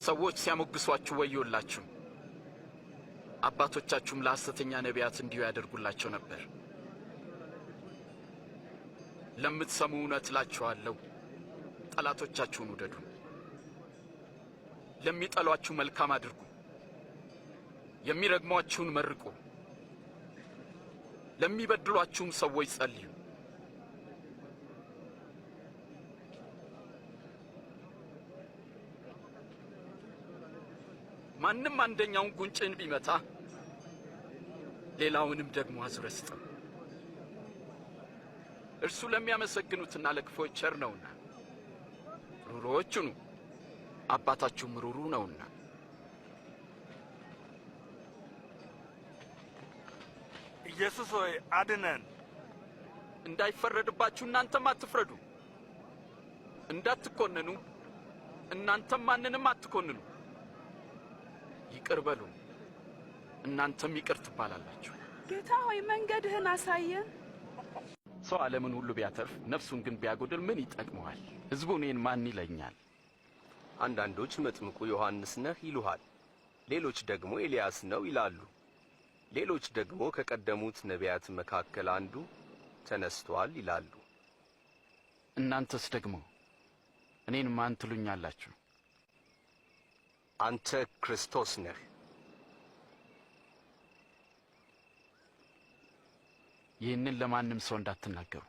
ሰዎች ሲያሞግሷችሁ ወዮላችሁ። አባቶቻችሁም ለሐሰተኛ ነቢያት እንዲሁ ያደርጉላቸው ነበር። ለምትሰሙ እውነት እላችኋለሁ፣ ጠላቶቻችሁን ውደዱ፣ ለሚጠሏችሁ መልካም አድርጉ፣ የሚረግሟችሁን መርቁ፣ ለሚበድሏችሁም ሰዎች ጸልዩ። ማንም አንደኛውን ጉንጭን ቢመታ ሌላውንም ደግሞ አዙረህ ስጠው። እርሱ ለሚያመሰግኑትና ለክፎች ቸር ነውና። ሩሩዎች ሁኑ፣ አባታችሁም ሩሩ ነውና። ኢየሱስ ሆይ አድነን። እንዳይፈረድባችሁ እናንተም አትፍረዱ፣ እንዳትኮነኑ እናንተም ማንንም አትኮንኑ። ይቅር በሉ፣ እናንተም ይቅር ትባላላችሁ። ጌታ ሆይ መንገድህን አሳየን። ሰው ዓለምን ሁሉ ቢያተርፍ ነፍሱን ግን ቢያጎድል ምን ይጠቅመዋል? ሕዝቡ እኔን ማን ይለኛል? አንዳንዶች መጥምቁ ዮሐንስ ነህ ይሉሃል፣ ሌሎች ደግሞ ኤልያስ ነው ይላሉ፣ ሌሎች ደግሞ ከቀደሙት ነቢያት መካከል አንዱ ተነስቷል ይላሉ። እናንተስ ደግሞ እኔን ማን ትሉኛላችሁ? አንተ ክርስቶስ ነህ። ይህንን ለማንም ሰው እንዳትናገሩ።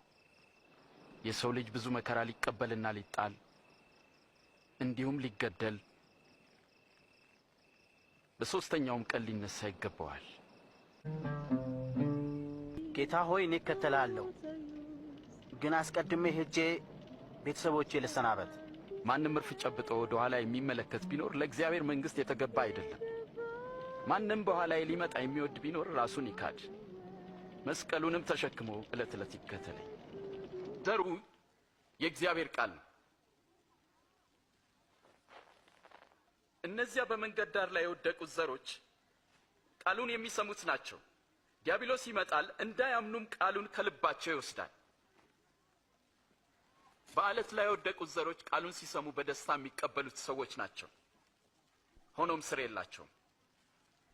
የሰው ልጅ ብዙ መከራ ሊቀበልና ሊጣል እንዲሁም ሊገደል በሦስተኛውም ቀን ሊነሳ ይገባዋል። ጌታ ሆይ እኔ እከተልሃለሁ፣ ግን አስቀድሜ ሄጄ ቤተሰቦቼ ልሰናበት። ማንም እርፍ ጨብጦ ወደ ኋላ የሚመለከት ቢኖር ለእግዚአብሔር መንግሥት የተገባ አይደለም። ማንም በኋላዬ ሊመጣ የሚወድ ቢኖር ራሱን ይካድ፣ መስቀሉንም ተሸክሞ ዕለት ዕለት ይከተለኝ። ዘሩ የእግዚአብሔር ቃል ነው። እነዚያ በመንገድ ዳር ላይ የወደቁት ዘሮች ቃሉን የሚሰሙት ናቸው። ዲያብሎስ ይመጣል፣ እንዳያምኑም ቃሉን ከልባቸው ይወስዳል። በዓለት ላይ የወደቁት ዘሮች ቃሉን ሲሰሙ በደስታ የሚቀበሉት ሰዎች ናቸው። ሆኖም ስር የላቸውም።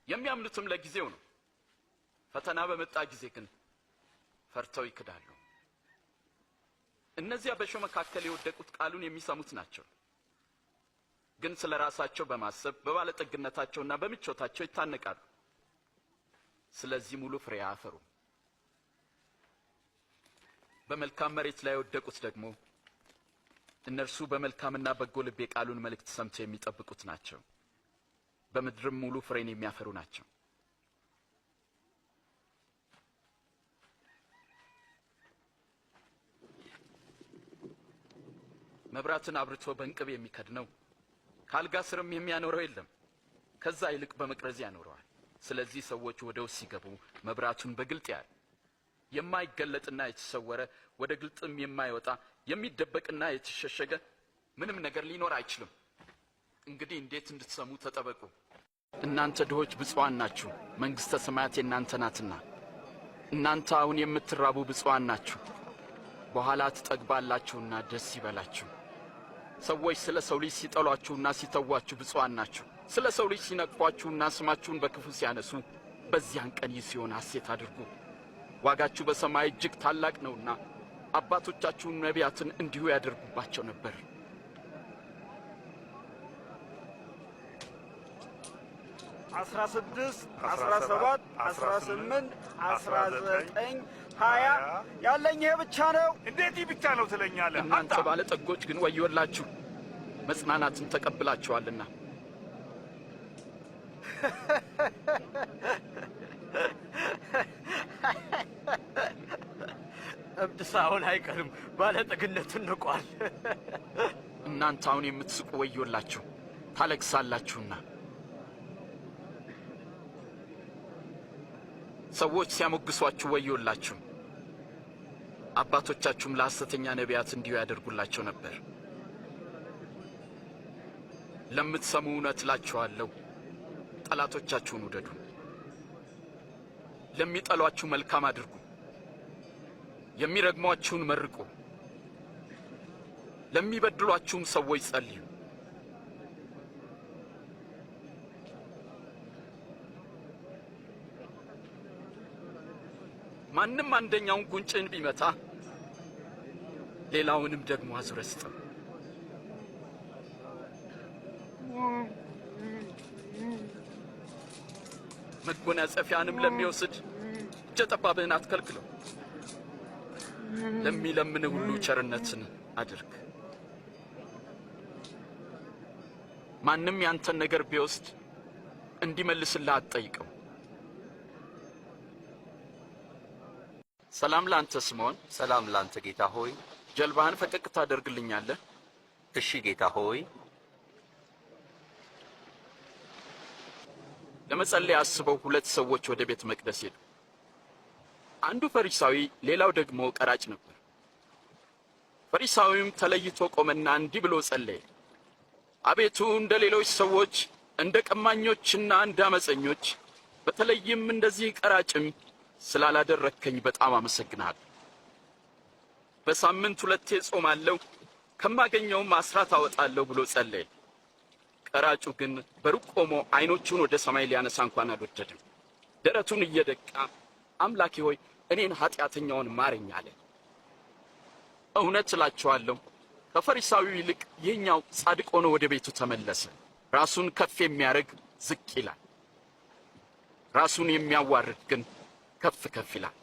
የሚያምኑትም ለጊዜው ነው። ፈተና በመጣ ጊዜ ግን ፈርተው ይክዳሉ። እነዚያ በእሾህ መካከል የወደቁት ቃሉን የሚሰሙት ናቸው፣ ግን ስለ ራሳቸው በማሰብ በባለጠግነታቸውና በምቾታቸው ይታነቃሉ። ስለዚህ ሙሉ ፍሬ አያፈሩም። በመልካም መሬት ላይ የወደቁት ደግሞ እነርሱ በመልካምና በጎ ልብ የቃሉን መልእክት ሰምተው የሚጠብቁት ናቸው። በምድርም ሙሉ ፍሬን የሚያፈሩ ናቸው። መብራትን አብርቶ በእንቅብ የሚከድነው ከአልጋ ስርም የሚያኖረው የለም፣ ከዛ ይልቅ በመቅረዝ ያኖረዋል። ስለዚህ ሰዎች ወደ ውስጥ ሲገቡ መብራቱን በግልጥ ያያል። የማይገለጥና የተሰወረ ወደ ግልጥም የማይወጣ የሚደበቅና የተሸሸገ ምንም ነገር ሊኖር አይችልም። እንግዲህ እንዴት እንድትሰሙ ተጠበቁ። እናንተ ድሆች ብፁዓን ናችሁ፣ መንግሥተ ሰማያት የእናንተ ናትና። እናንተ አሁን የምትራቡ ብፁዓን ናችሁ፣ በኋላ ትጠግባላችሁና ደስ ይበላችሁ። ሰዎች ስለ ሰው ልጅ ሲጠሏችሁና ሲተዋችሁ ብፁዓን ናችሁ። ስለ ሰው ልጅ ሲነቅፏችሁና ስማችሁን በክፉ ሲያነሱ በዚያን ቀን ይህ ሲሆን ሐሴት አድርጉ፣ ዋጋችሁ በሰማይ እጅግ ታላቅ ነውና። አባቶቻችሁን ነቢያትን እንዲሁ ያደርጉባቸው ነበር። አስራ ስድስት 17 18 19 20 ያለኝ ይሄ ብቻ ነው። እንዴት ይህ ብቻ ነው ትለኛለህ? እናንተ ባለጠጎች ግን ወዮላችሁ፣ መጽናናትን ተቀብላችኋልና። እብድ ሳይሆን አይቀርም፣ ባለጠግነቱን ንቋል። እናንተ አሁን የምትስቁ ወዮላችሁ፣ ታለቅሳላችሁና። ሰዎች ሲያሞግሷችሁ ወዮላችሁ፣ አባቶቻችሁም ለሐሰተኛ ነቢያት እንዲሁ ያደርጉላቸው ነበር። ለምትሰሙ እውነት እላችኋለሁ፣ ጠላቶቻችሁን ውደዱ፣ ለሚጠሏችሁ መልካም አድርጉ፣ የሚረግሟችሁን መርቁ፣ ለሚበድሏችሁም ሰዎች ጸልዩ። ማንም አንደኛውን ጉንጭን ቢመታ ሌላውንም ደግሞ አዙረህ ስጠው። መጎናጸፊያንም ለሚወስድ እጀ ጠባብህን አትከልክለው። ለሚለምን ሁሉ ቸርነትን አድርግ። ማንም ያንተን ነገር ቢወስድ እንዲመልስልህ አትጠይቀው። ሰላም ላንተ ስምዖን። ሰላም ላንተ ጌታ ሆይ። ጀልባህን ፈቀቅ ታደርግልኛለህ? እሺ ጌታ ሆይ። ለመጸለይ አስበው 2 ሰዎች ወደ ቤተ መቅደስ ሄዱ። አንዱ ፈሪሳዊ፣ ሌላው ደግሞ ቀራጭ ነበር። ፈሪሳዊውም ተለይቶ ቆመና እንዲህ ብሎ ጸለየ። አቤቱ እንደ ሌሎች ሰዎች እንደ ቀማኞችና እንደ አመፀኞች በተለይም እንደዚህ ቀራጭም ስላላደረከኝ በጣም አመሰግናለሁ። በሳምንት 2 ጾማለሁ፣ ከማገኘውም አስራት አወጣለሁ ብሎ ጸለየ። ቀራጩ ግን በሩቅ ቆሞ ዓይኖቹን ወደ ሰማይ ሊያነሳ እንኳን አልወደደም። ደረቱን እየደቃ አምላኬ ሆይ እኔን ኃጢአተኛውን ማረኝ አለ። እውነት እላችኋለሁ ከፈሪሳዊው ይልቅ ይህኛው ጻድቅ ሆኖ ወደ ቤቱ ተመለሰ። ራሱን ከፍ የሚያደርግ ዝቅ ይላል፣ ራሱን የሚያዋርድ ግን ከፍ ከፍ ይላል።